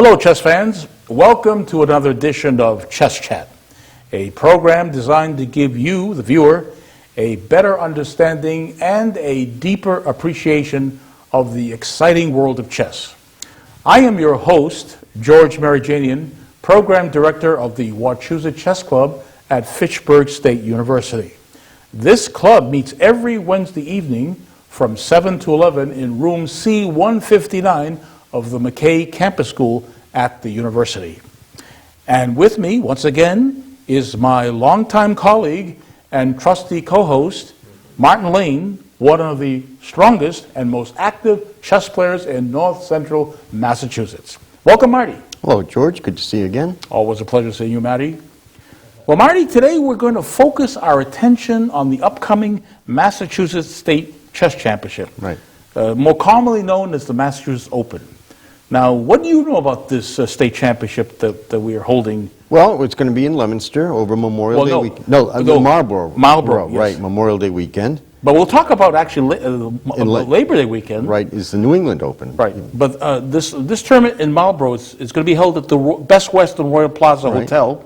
Hello, chess fans. Welcome to another edition of Chess Chat, a program designed to give you, the viewer, a better understanding and a deeper appreciation of the exciting world of chess. I am your host, George Marajanian, Program Director of the Wachusett Chess Club at Fitchburg State University. This club meets every Wednesday evening from 7 to 11 in room C159 of the McKay Campus School at the university. And with me, once again, is my longtime colleague and trusty co-host, Martin Lane, one of the strongest and most active chess players in North Central Massachusetts. Welcome, Marty. Hello, George. Good to see you again. Always a pleasure seeing you, Marty. Well, Marty, today we're going to focus our attention on the upcoming Massachusetts State Chess Championship, Right. More commonly known as the Massachusetts Open. Now, what do you know about this state championship that we are holding? Well, it's going to be in Leominster over Memorial Day weekend. No, Marlborough. Marlborough, yes. Right, Memorial Day weekend. But we'll talk about actually Labor Day weekend. Right, is the New England Open. Right, but this tournament in Marlborough is going to be held at the Best Western Royal Plaza Hotel.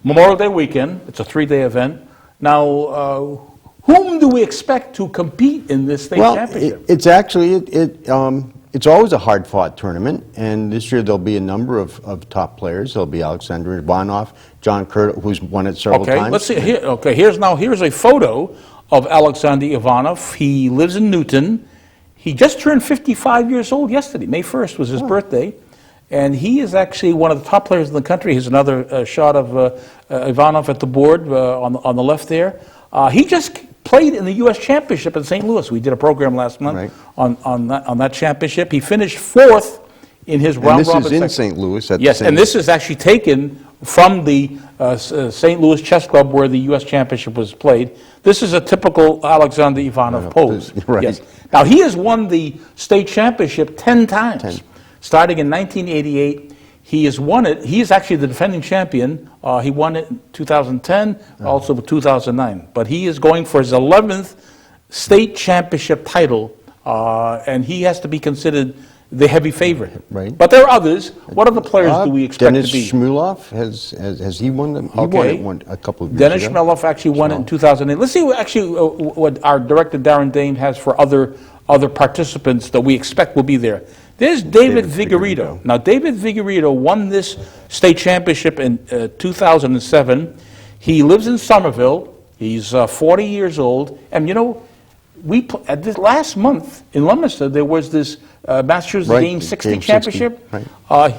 Memorial Day weekend. It's a 3-day event. Now, whom do we expect to compete in this state championship? It's actually it's always a hard-fought tournament, and this year there'll be a number of top players. There'll be Alexander Ivanov, John Curto, who's won it several times. Okay, let's see. Here's a photo of Alexander Ivanov. He lives in Newton. He just turned 55 years old yesterday. May 1st was his birthday. And he is actually one of the top players in the country. Here's another shot of Ivanov at the board on the left there. He just played in the U.S. Championship in St. Louis. We did a program last month on that championship. He finished 4th in his round robin. And this is in St. Louis. Yes, and this is actually taken from the St. Louis Chess Club where the U.S. Championship was played. This is a typical Alexander Ivanov pose. Right. Yes. Now, he has won the state championship 10 times. Starting in 1988, he has won it. He is actually the defending champion. He won it in 2010, also 2009. But he is going for his 11th state championship title, and he has to be considered the heavy favorite. Right. But there are others. What other players do we expect to be? Dennis Shmulov, has he won them? He won it a couple of years Dennis ago. Shmulov actually won it in 2008. Let's see what our director, Darren Dame, has for other participants that we expect will be there. There's David Vigorito. Now, David Vigorito won this state championship in 2007. He lives in Somerville. He's 40 years old. And, you know, at this last month in Leominster, there was this Massachusetts Game 60 championship.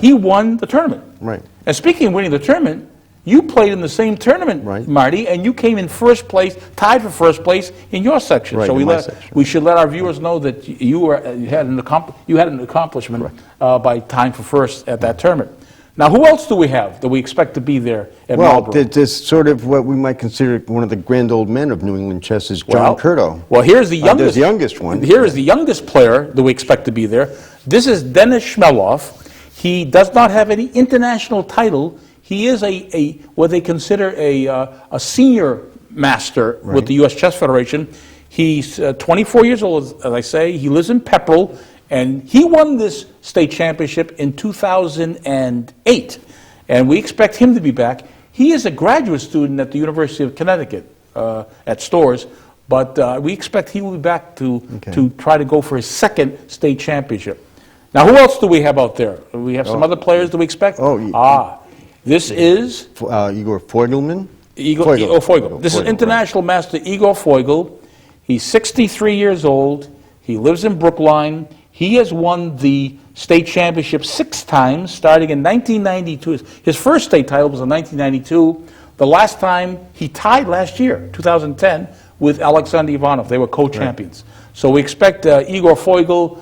He won the tournament. Right. And speaking of winning the tournament, you played in the same tournament, Marty, and you came in first place, tied for first place in your section. Right, so we should let our viewers know that you had an accomplishment by tying for first at that tournament. Now, who else do we have that we expect to be there at Marlborough? Well, there's sort of what we might consider one of the grand old men of New England chess is John Curto. Well, here's the youngest. There's the youngest one. Here is the youngest player that we expect to be there. This is Dennis Shmulov. He does not have any international title. He is what they consider a senior master with the U.S. Chess Federation. He's 24 years old, as I say. He lives in Pepperell, and he won this state championship in 2008. And we expect him to be back. He is a graduate student at the University of Connecticut at Storrs, but we expect he will be back to try to go for his second state championship. Now, who else do we have out there? We have some other players that we expect? This is Igor Foigelman. Foigel. This is International Master Igor Foigel. He's 63 years old. He lives in Brookline. He has won the state championship 6 times, starting in 1992. His first state title was in 1992. The last time he tied last year, 2010, with Alexander Ivanov. They were co-champions. So we expect Igor Foigel,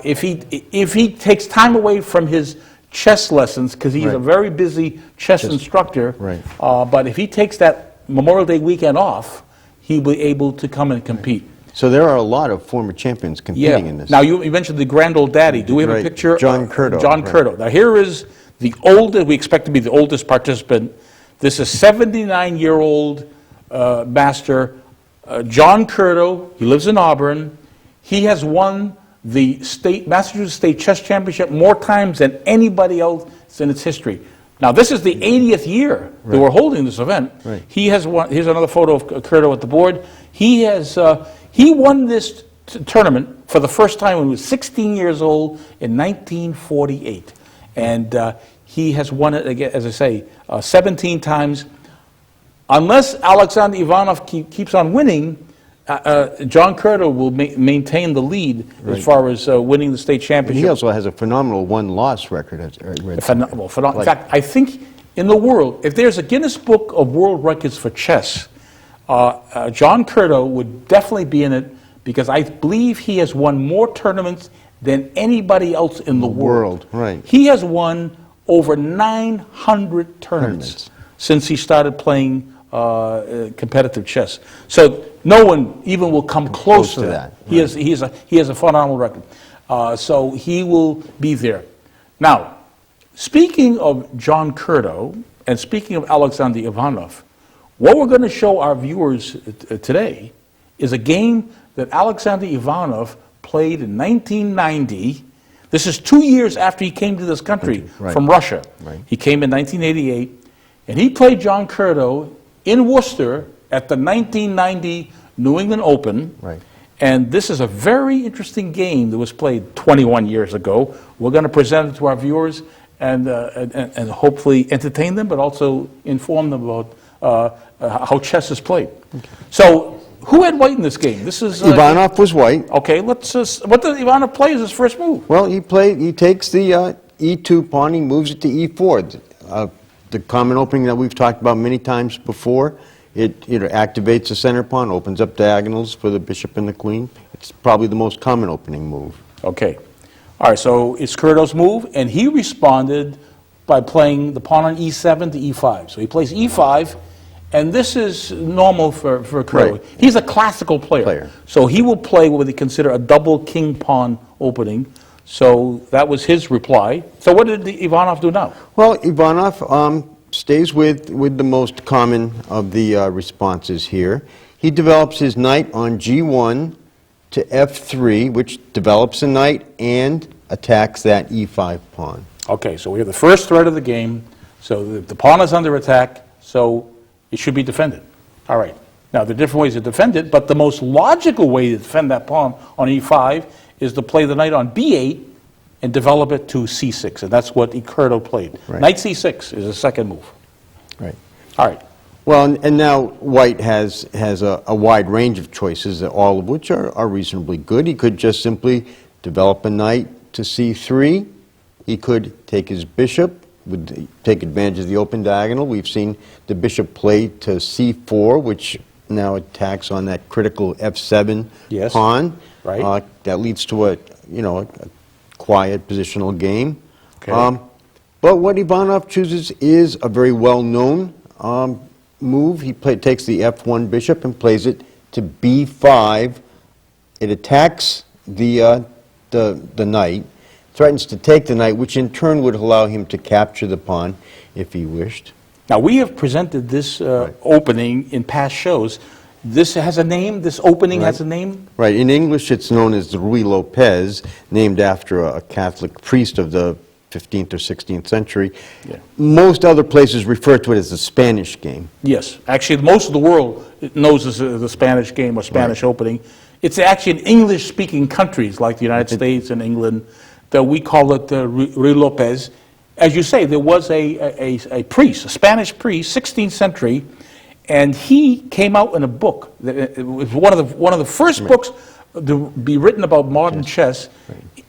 if he takes time away from his chess lessons, because he's a very busy chess instructor. But if he takes that Memorial Day weekend off, he'll be able to come and compete. So there are a lot of former champions competing in this. Now, you mentioned the grand old daddy. Do we have a picture? John Curto. John Curto. Now, here is the oldest, we expect to be the oldest participant. This is 79-year-old master John Curto. He lives in Auburn. He has won the Massachusetts State Chess Championship more times than anybody else in its history. Now, this is the 80th year that we're holding this event. Right. He has won. Here's another photo of Curto at the board. He has he won this tournament for the first time when he was 16 years old in 1948, and he has won it again, as I say, 17 times. Unless Alexander Ivanov keeps on winning, John Curto will maintain the lead as far as winning the state championship. He also has a phenomenal one-loss record. In fact, I think in the world, if there's a Guinness Book of World Records for chess, John Curto would definitely be in it, because I believe he has won more tournaments than anybody else in the world. Right. He has won over 900 tournaments since he started playing competitive chess. So no one even will come close to that. Right. He has a phenomenal record. So he will be there. Now, speaking of John Curto and speaking of Alexander Ivanov, what we're going to show our viewers today is a game that Alexander Ivanov played in 1990. This is 2 years after he came to this country from Russia. Right. He came in 1988, and he played John Curto in Worcester at the 1990 New England Open. Right. And this is a very interesting game that was played 21 years ago. We're going to present it to our viewers and hopefully entertain them, but also inform them about how chess is played. Okay. So, who had white in this game? This is Ivanov was white. Okay, let's. What did Ivanov play as his first move? Well, he takes the E2 pawn, he moves it to E4. The common opening that we've talked about many times before. It activates the center pawn, opens up diagonals for the bishop and the queen. It's probably the most common opening move. Okay. All right, so it's Curto's move, and he responded by playing the pawn on E7 to E5. So he plays E5, and this is normal for Curto. Right. He's a classical player. So he will play what they consider a double king-pawn opening. So that was his reply. So what did Ivanov do now? Well, Ivanov stays with the most common of the responses here. He develops his knight on G1 to F3, which develops a knight and attacks that E5 pawn. Okay, so we have the first threat of the game. So the pawn is under attack, so it should be defended. All right. Now, there are different ways to defend it, but the most logical way to defend that pawn on E5 is to play the knight on B8 and develop it to C6, and that's what Curto played. Right. Knight C6 is the second move. Right. All right. Well, and now White has a wide range of choices, all of which are reasonably good. He could just simply develop a knight to C3. He could take his bishop, would take advantage of the open diagonal. We've seen the bishop play to C4, which now attacks on that critical F7 pawn. Right. That leads to a quiet positional game. Okay. But what Ivanov chooses is a very well-known move. He takes the F1 bishop and plays it to B5. It attacks the knight, threatens to take the knight, which in turn would allow him to capture the pawn if he wished. Now, we have presented this opening in past shows. This has a name? This opening has a name? Right. In English, it's known as the Ruy Lopez, named after a Catholic priest of the 15th or 16th century. Yeah. Most other places refer to it as the Spanish game. Yes. Actually, most of the world knows this as the Spanish game or Spanish opening. It's actually in English-speaking countries like the United States and England that we call it the Ruy Lopez. As you say, there was a priest, a Spanish priest, 16th century, and he came out in a book. That it was one of the first books to be written about modern chess.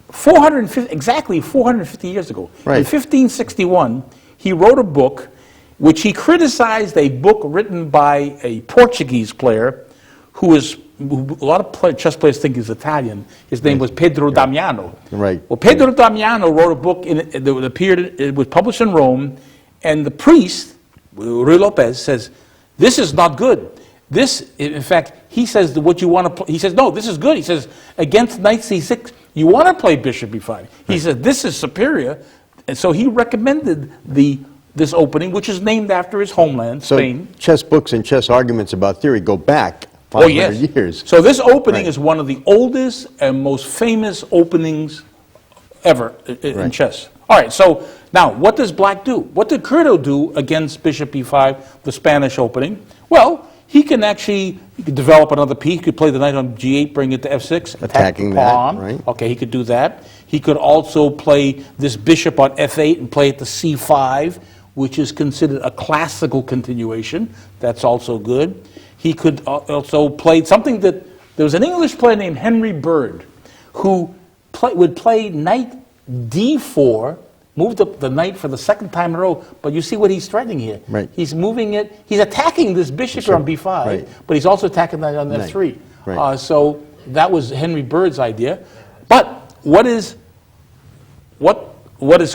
Exactly 450 years ago. Right. In 1561, he wrote a book which he criticized a book written by a Portuguese player who a lot of chess players think is Italian. His name was Pedro Damiano. Right. Well, Pedro Damiano wrote a book that appeared. It was published in Rome, and the priest, Ruy Lopez, says, "This is not good. This, in fact, he says what you want to play." He says, "No, this is good." He says, "Against knight C6, you want to play bishop B5." He says, "This is superior," and so he recommended this opening, which is named after his homeland, Spain. So chess books and chess arguments about theory go back 500 yes. years. So this opening Right. is one of the oldest and most famous openings ever in Right. chess. All right, so now what does black do? What did Curto do against bishop e5, the Spanish opening? Well, he can develop another piece. He could play the knight on g8, bring it to f6, attack Attacking the that, pawn. right. Okay, he could do that. He could also play this bishop on f8 and play it to c5, which is considered a classical continuation. That's also good. He could also play something that, there was an English player named Henry Bird who would play knight d4, moved up the knight for the second time in a row, but you see what he's threatening here. Right. He's moving it, he's attacking this bishop here on b5, right. but he's also attacking that on Knight, f3. right. So that was Henry Bird's idea. But what is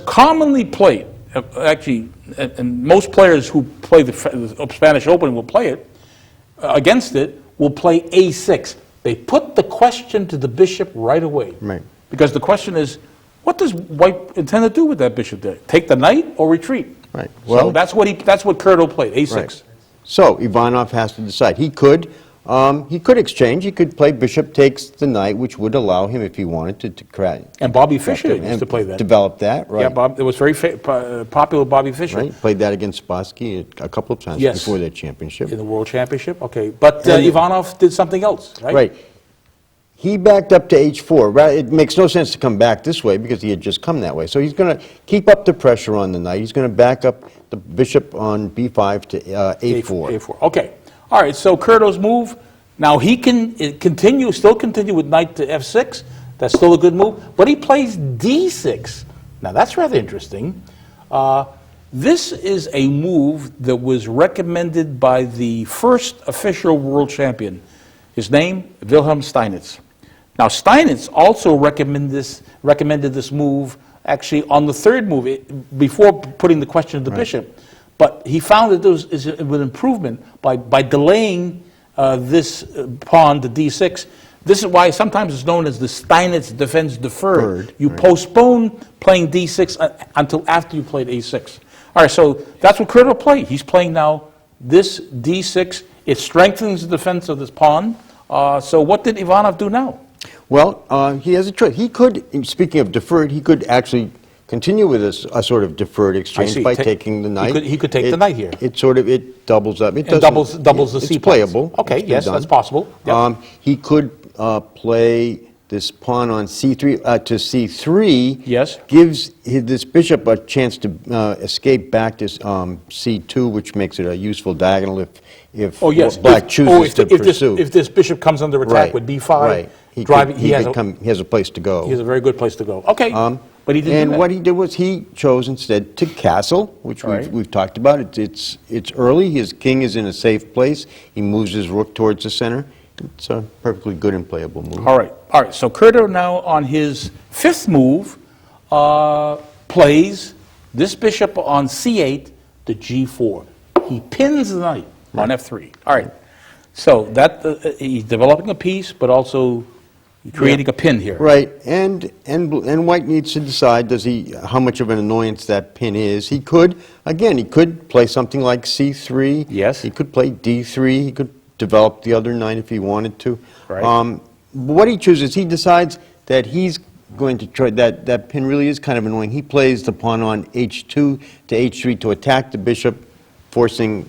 commonly played, actually, and most players who play the Spanish Open will play it, against it, will play a6. They put the question to the bishop right away. Right. Because the question is, what does white intend to do with that bishop there? Take the knight or retreat? Right. So Well, that's what Curto played, a6. right. So Ivanov has to decide. He could exchange. He could play bishop takes the knight, which would allow him, if he wanted, to crack. And Bobby Fischer used to play that. Develop that, right? Yeah, Bob. It was very popular. Bobby Fischer Right. Played that against Spassky a couple of times Yes. before their championship. in the World Championship. Okay, but And- Ivanov did something else, right? Right. He backed up to h4. Right. It makes no sense to come back this way because he had just come that way. So he's going to keep up the pressure on the knight. He's going to back up the bishop on b5 to a4. A4. Okay. All right. So Curto's move. Now he can still continue with knight to f6. That's still a good move. But he plays d6. Now that's rather interesting. This is a move that was recommended by the first official world champion. His name, Wilhelm Steinitz. Now Steinitz also recommended this move actually on the third move, before putting the question to the bishop. But he found that there was an improvement by delaying this pawn to d6. This is why sometimes it's known as the Steinitz defense deferred. You postpone playing d6 until after you played a6. All right, so that's what Curto played. He's playing now this d6. It strengthens the defense of this pawn. So what did Ivanov do now? Well, he has a choice. He could, speaking of deferred, he could actually continue with a sort of deferred exchange by taking the knight. He could take the knight here. It doubles up. It doubles the it's c playable. Okay, It's yes, done. that's possible. Yep. He could play this pawn on c3 to c3. Yes. Gives this bishop a chance to escape back to c2, which makes it a useful diagonal if black chooses to pursue. If this bishop comes under attack Right, with b5, right. He has a place to go. he has a very good place to go. Okay, but he didn't do And that. what he did was he chose instead to castle, which Right. we've talked about. It's early. His king is in a safe place. He moves his rook towards the center. It's a perfectly good and playable move. All right. So Curto now on his fifth move plays this bishop on c8 to g4. He pins the knight on f3. All right. So that he's developing a piece, but also creating a pin here. Right, and White needs to decide how much of an annoyance that pin is. He could play something like c3. Yes. He could play d3. He could develop the other knight if he wanted to. Right. What he chooses, he decides that he's going to try, that pin really is kind of annoying. He plays the pawn on h2 to h3 to attack the bishop, forcing,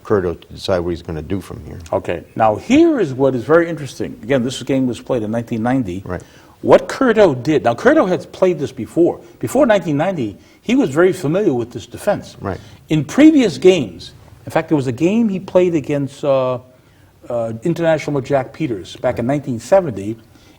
Curto to decide what he's going to do from here. Okay. Now here is what is very interesting. Again, this game was played in 1990. Right. What Curto did. Now Curto had played this before. Before 1990, he was very familiar with this defense. Right. In previous games, in fact, there was a game he played against international Jack Peters back in 1970,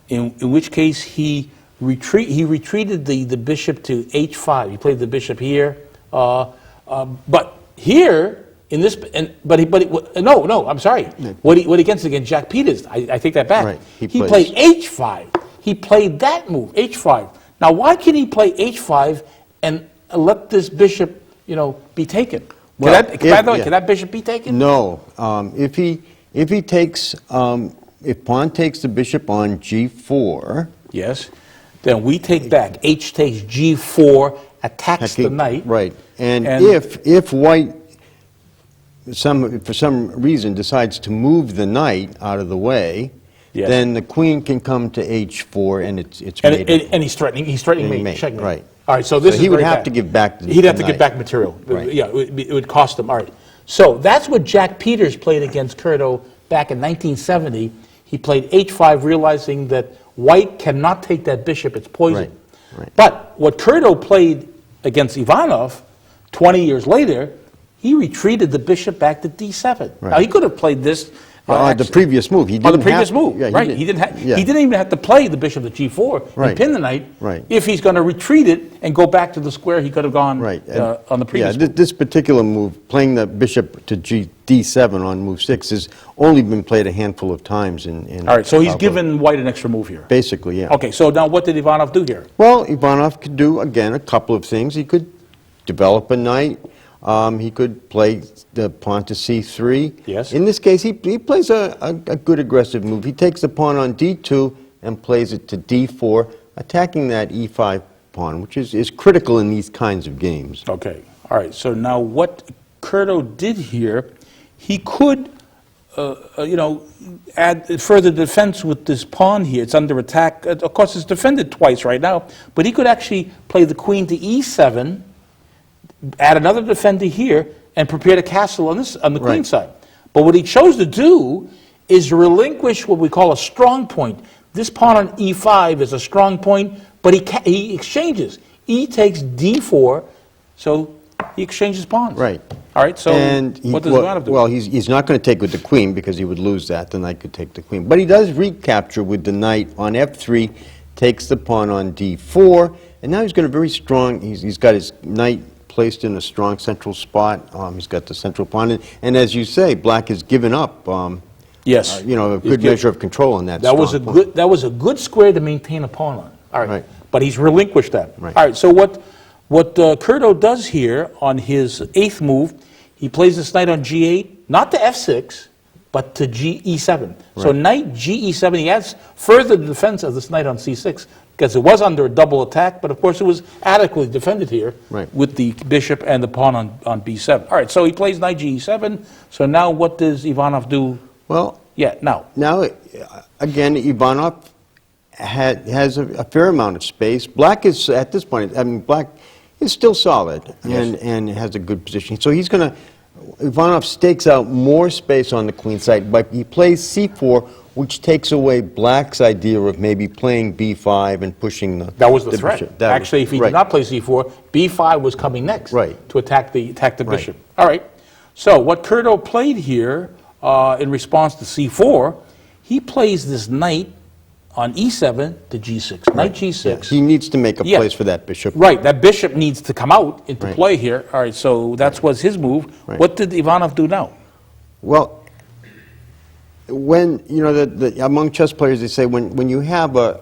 in which case he retreated the bishop to h5. He played the bishop here, but here in this, I'm sorry. What he against Jack Peters? I take that back. Right. He played h5. He played that move, h5. Now, why can he play h5 and let this bishop, be taken? By the way, can that bishop be taken? No. If pawn takes the bishop on g4, yes, then we take back. H takes g4, attacks the knight. Right. And if White for some reason decides to move the knight out of the way, Yes. then the queen can come to h4 and it's And, made. and he's threatening mate, Mate, checkmate. right. All right, so this So is he would very have bad. to give back the He'd have to knight. give back material. Right. Yeah, it would cost him. All right. So that's what Jack Peters played against Curto back in 1970. He played h5, realizing that white cannot take that bishop, it's poison. Right, right. But what Curto played against Ivanov 20 years later, he retreated the bishop back to d7. Now, Right. he could have played this. The actually- previous move. He on the didn't previous have- move, yeah, right? He yeah. didn't even have to play the bishop to g4 and Right. pin the knight. Right. If he's going to retreat it and go back to the square, he could have gone Right. on the previous Yeah, move. this particular move, playing the bishop to d7 on move 6, has only been played a handful of times in All right, so he's Pavlov. given white an extra move here. Basically, yeah. Okay, so now what did Ivanov do here? Well, Ivanov could do, again, a couple of things. He could develop a knight. He could play the pawn to c3. Yes. In this case, he plays a good aggressive move. He takes the pawn on d2 and plays it to d4, attacking that e5 pawn, which is critical in these kinds of games. Okay, all right, so now what Curto did here, he could, add further defense with this pawn here. It's under attack. Of course, it's defended twice right now, but he could actually play the queen to e7, add another defender here, and prepare the castle on the queen Right. side. But what he chose to do is relinquish what we call a strong point. This pawn on e5 is a strong point, but he exchanges. E takes d4, so he exchanges pawns. Right. All right, so what does Ivanov do? Well, he's not going to take with the queen because he would lose that. The knight could take the queen. But he does recapture with the knight on f3, takes the pawn on d4, and now he's got a very strong, he's got his knight placed in a strong central spot. He's got the central pawn. And as you say, black has given up, Yes. a He's good given- measure of control on that That was a strong good. That was a good square to maintain a pawn on. All right, Right. but he's relinquished that. Right. All right. So what Curto does here on his eighth move, he plays this knight on g8, not to f6, but to e7. So Right. knight ge7. He adds further defense of this knight on c6 because it was under a double attack, but of course it was adequately defended here Right. with the bishop and the pawn on b7. All right. So he plays knight ge7. So now what does Ivanov do? Well, Yeah. Now. now, again, Ivanov has a fair amount of space. Black is, at this point, I mean, black is still solid and has a good position. So he's going to, Ivanov stakes out more space on the queen side, but he plays c4, which takes away black's idea of maybe playing b5 and pushing the That was the threat. bishop. That was- Actually, if he right. did not play c4, b5 was coming next Right. to attack the Right. bishop. All right. So what Curto played here in response to c4, he plays this knight on e7 to g6. Knight g6. He needs to make a Yeah. place for that bishop. Right, that bishop needs to come out into Right. play here. All right, so that was his move. Right. What did Ivanov do now? Well, when, you know, among chess players, they say when you have an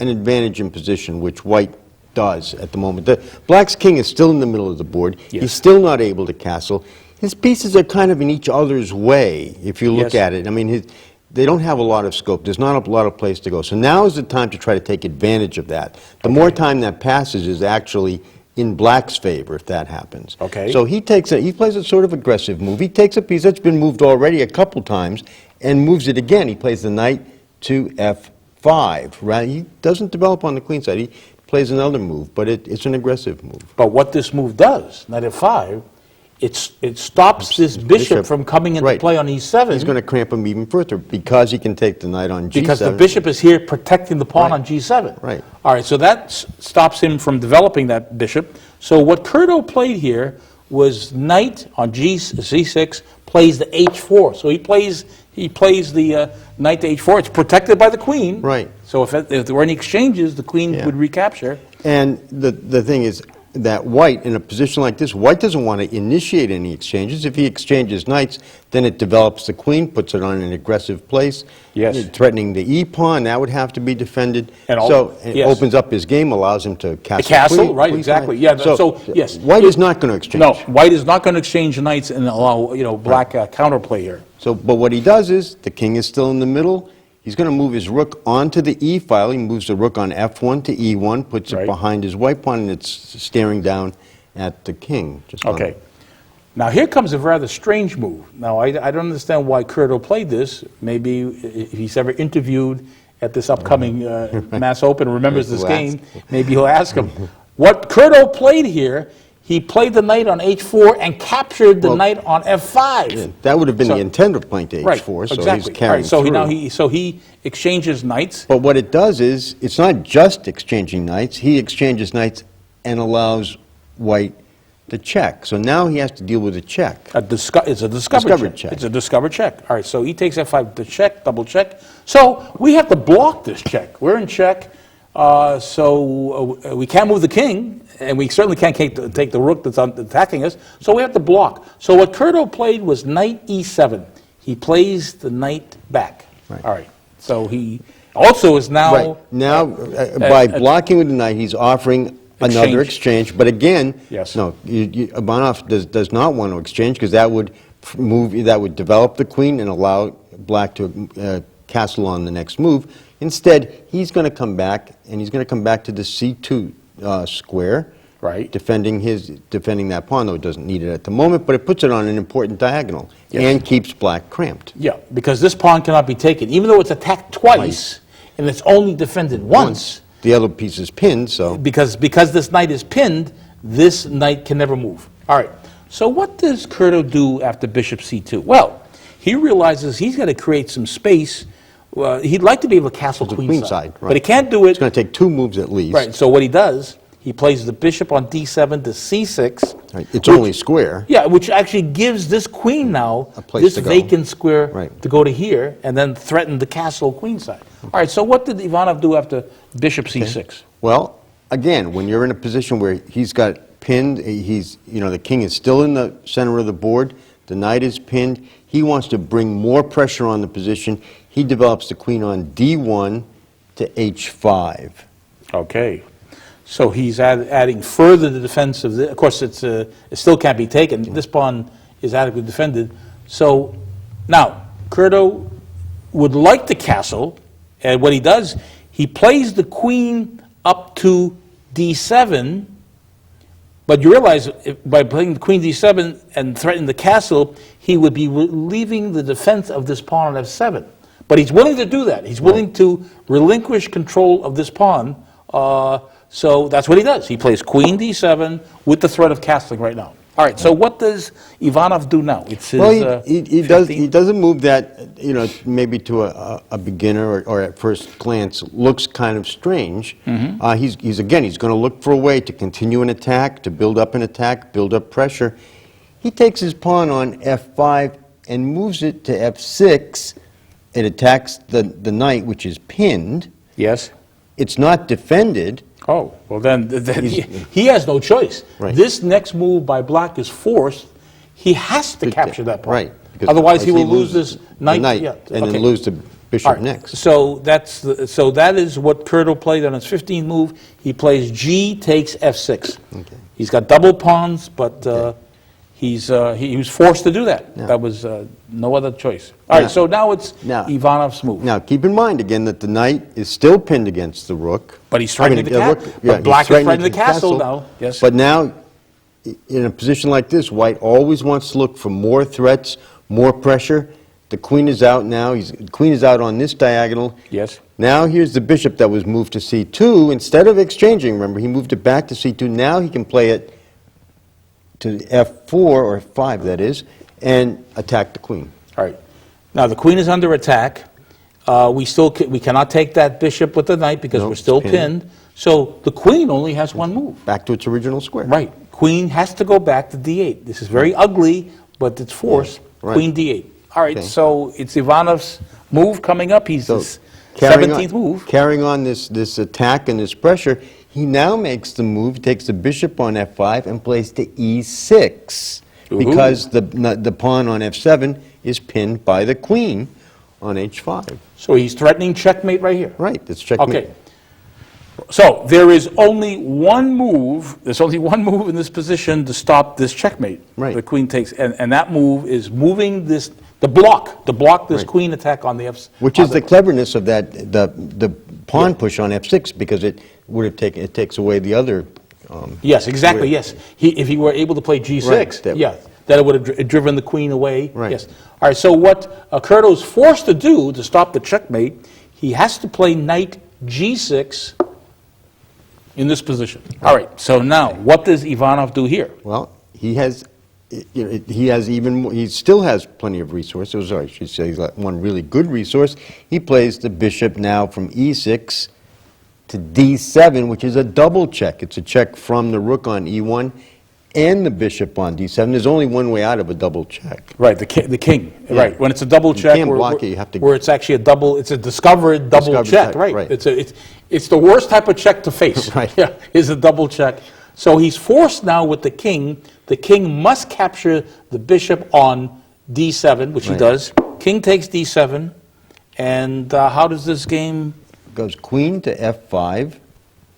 advantage in position, which white does at the moment, black's king is still in the middle of the board. Yes. He's still not able to castle. His pieces are kind of in each other's way, if you look Yes. at it. I mean, they don't have a lot of scope. There's not a lot of place to go. So now is the time to try to take advantage of that. The more time that passes is actually in black's favor if that happens. Okay. So he plays a sort of aggressive move. He takes a piece that's been moved already a couple times and moves it again. He plays the knight to f5. Right? He doesn't develop on the queen side. He plays another move, but it's an aggressive move. But what this move does, knight f5, it stops this bishop from coming into Right. play on e7. He's going to cramp him even further because he can take the knight on g7. Because the bishop is here protecting the pawn Right. on g7. Right. All right, so that stops him from developing that bishop. So what Curto played here was knight on c6 plays the h4. So he plays the knight to h4. It's protected by the queen. Right. So if there were any exchanges, the queen Yeah. would recapture. And the thing is that white, in a position like this, white doesn't want to initiate any exchanges. If he exchanges knights, then it develops the queen, puts it on an aggressive place, Yes. threatening the e-pawn. That would have to be defended. And so it yes. opens up his game, allows him to castle. The castle, queen- right, queen exactly. side. Yeah, so yes. White is not going to exchange. No, white is not going to exchange knights and allow black counterplay here. So, but what he does is, the king is still in the middle. He's going to move his rook onto the e file. He moves the rook on f1 to e1, puts Right. it behind his white pawn, and it's staring down at the king. Just on- Okay. Now here comes a rather strange move. Now I don't understand why Curto played this. Maybe if he's ever interviewed at this upcoming Mass Open, remembers this He'll game, maybe he'll ask him. What Curto played here, he played the knight on h4 and captured the knight on f5. Yeah, that would have been the intent of playing to Right, h4, so exactly. he's carrying So through. he exchanges knights. But what it does is, it's not just exchanging knights. He exchanges knights and allows white to check. So now he has to deal with a check. It's a discovered Discovered check. It's a discovered check. All right, so he takes f5 to check, double check. So we have to block this check. We're in check, so we can't move the king, and we certainly can't take the rook that's attacking us, so we have to block. So what Curto played was knight e7. He plays the knight back. Right. All right, so he also is now... Right. Now, by blocking with the knight, he's offering another exchange. But again, Yes. no, Ivanov does not want to exchange, because that would develop the queen and allow black to castle on the next move. Instead, he's going to come back, and he's going to come back to the c2 square, Right. defending that pawn, though it doesn't need it at the moment, but it puts it on an important diagonal, Yes. and keeps black cramped. Yeah, because this pawn cannot be taken. Even though it's attacked twice, and it's only defended once, The other piece is pinned, so... because this knight is pinned, this knight can never move. All right, so what does Curto do after bishop c2? Well, he realizes he's got to create some space. He'd like to be able to castle The queenside, right. but he can't do it. It's going to take 2 moves at least. Right, so what he does, he plays the bishop on d7 to c6. Right, it's only square. Yeah, which actually gives this queen now, A place this to go. vacant square Right. to go to here, and then threaten the castle queenside. All right, so what did Ivanov do after bishop c6? Well, again, when you're in a position where he's got pinned, the king is still in the center of the board, the knight is pinned, he wants to bring more pressure on the position. He develops the queen on d1 to h5. Okay, so he's adding further the defense of this. Of course, it still can't be taken. This pawn is adequately defended. So now, Curto would like the castle, and what he does, he plays the queen up to d7, but you realize by playing the queen d7 and threatening the castle, he would be relieving the defense of this pawn on f7. But he's willing to do that. He's willing to relinquish control of this pawn. So that's what he does. He plays queen d7 with the threat of castling right now. All right, so what does Ivanov do now? It's his, Well, he 15th. does a move that, maybe to a beginner or at first glance looks kind of strange. He's going to look for a way to continue an attack, to build up an attack, build up pressure. He takes his pawn on f5 and moves it to f6. It attacks the knight, which is pinned. Yes. It's not defended. Oh, well then he has no choice. Right. This next move by black is forced. He has to capture that pawn. Right. because Otherwise, he will lose loses this knight. the knight, Yeah, and okay. then lose the bishop All right, next. So that is what Curto played on his 15th move. He plays G takes F6. Okay. He's got double pawns, but he was forced to do that. Yeah. That was no other choice. All Now- right, so now it's now- Ivanov's move. Now, keep in mind again that the knight is still pinned against the rook. But he's threatening the rook- castle. yeah, But he's black is threatening the the castle now. Yes. But now, in a position like this, white always wants to look for more threats, more pressure. The queen is out now. The queen is out on this diagonal. Yes. Now here's the bishop that was moved to c2. Instead of exchanging, remember, he moved it back to c2. Now he can play it to f4, or f5 that is, and attack the queen. All right. Now the queen is under attack. We cannot take that bishop with the knight because No, we're still it's pinned. pinned. So the queen only has one move. Back to its original square. Right. Queen has to go back to d8. This is very ugly, but it's forced. Yeah, right. Queen d8. All right, Okay. so it's Ivanov's move coming up. He's So his 17th move. Carrying on this attack and this pressure, he now makes the move, takes the bishop on f5 and plays to e6 Ooh. because the pawn on f7 is pinned by the queen on h5. So he's threatening checkmate right here. Right, that's checkmate. Okay. So there is only one move, there's only one move in this position to stop this checkmate. Right. The queen takes, and that move is moving this, to block this Right. queen attack on the f. Which is the cleverness of that, the pawn push on f6, because it takes away the other. Yes, exactly, Wait. yes. If he were able to play g6, Right, that- yeah, that it would have driven the queen away. Right. Yes. All right, so what Curto's forced to do to stop the checkmate, he has to play knight g6 in this position. All right, so now, what does Ivanov do here? Well, he has, he still has plenty of resources, or I should say he's got one really good resource. He plays the bishop now from e6 to d7, which is a double check. It's a check from the rook on e1 and the bishop on d7. There's only one way out of a double check. Right, the king. Yeah. Right, when it's a double check, can't block it, you have to- where it's actually a double, it's a discovered double Discovered check. check, Right. right. It's the worst type of check to face. Right. Yeah, is a double check. So he's forced now with the king. The king must capture the bishop on d7, which he Right. does. King takes d7, and how does this game? Goes queen to f5,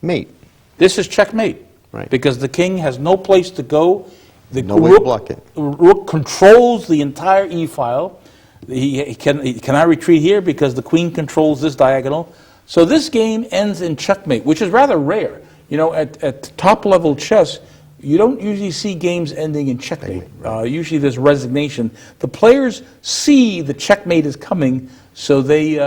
mate. This is checkmate. Right. Because the king has no place to go. The No way to block it. Rook controls the entire e-file. He cannot retreat here because the queen controls this diagonal. So this game ends in checkmate, which is rather rare. You know, at top-level chess, you don't usually see games ending in checkmate. Usually there's resignation. The players see the checkmate is coming, so they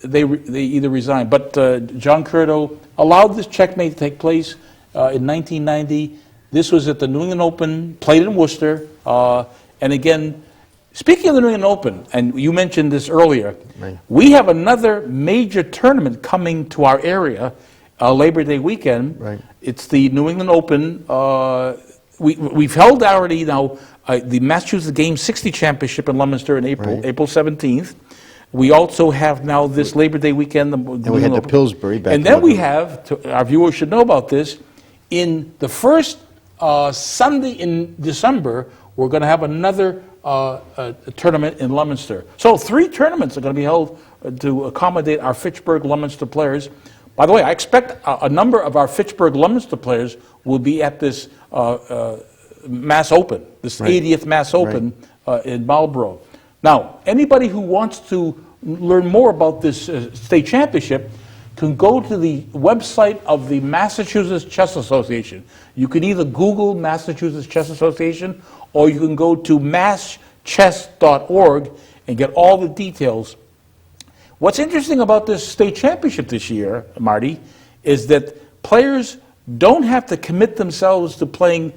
either resign. But John Curto allowed this checkmate to take place in 1990. This was at the New England Open, played in Worcester. And again, speaking of the New England Open, and you mentioned this earlier, Right. we have another major tournament coming to our area Labor Day weekend. Right. It's the New England Open. We've held already now the Massachusetts Game 60 Championship in Leominster in April, Right. April 17th. We also have now this Labor Day weekend. And we had the Pillsbury back. And then we have, our viewers should know about this, in the first Sunday in December, we're going to have another tournament in Leominster. So 3 tournaments are going to be held to accommodate our Fitchburg-Leominster players. By the way, I expect a number of our Fitchburg-Leominster players will be at this Mass Open, this Right. 80th Mass Open in Marlborough. Now, anybody who wants to learn more about this state championship can go to the website of the Massachusetts Chess Association. You can either Google Massachusetts Chess Association, or you can go to masschess.org and get all the details. What's interesting about this state championship this year, Marty, is that players don't have to commit themselves to playing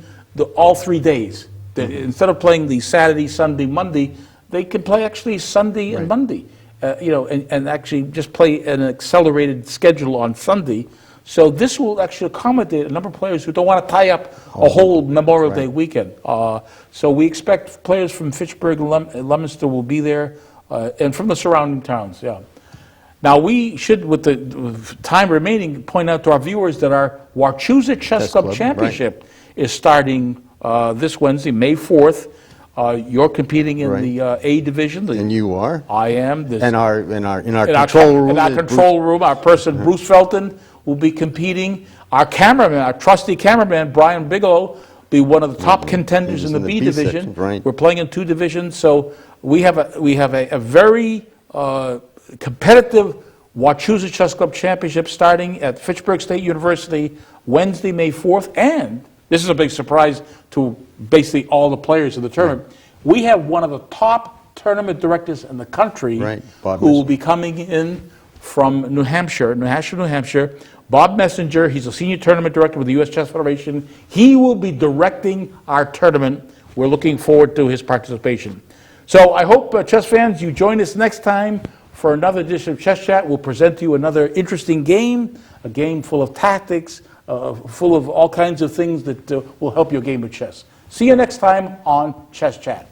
all 3 days. Instead of playing the Saturday, Sunday, Monday, they can play actually Sunday and Monday. And actually just play an accelerated schedule on Sunday. So this will actually accommodate a number of players who don't want to tie up a whole Memorial Day weekend. So we expect players from Fitchburg and Leominster will be there, and from the surrounding towns, yeah. Now we should, with the time remaining, point out to our viewers that our Wachusett Chess Club Championship is starting this Wednesday, May 4th. You're competing in the A division. And you are? I am. In our control room. In our control room, our person, Bruce Felton, will be competing. Our cameraman, our trusty cameraman, Brian Bigelow, will be one of the top contenders in the B division. Right. We're playing in 2 divisions, so we have a very competitive Wachusett Chess Club Championship starting at Fitchburg State University Wednesday, May 4th, and this is a big surprise to basically all the players of the tournament. We have one of the top tournament directors in the country who will be coming in from New Hampshire. Bob Messenger, he's a senior tournament director with the U.S. Chess Federation. He will be directing our tournament. We're looking forward to his participation. So I hope, chess fans, you join us next time for another edition of Chess Chat. We'll present to you another interesting game, a game full of tactics, full of all kinds of things that will help your game of chess. See you next time on Chess Chat.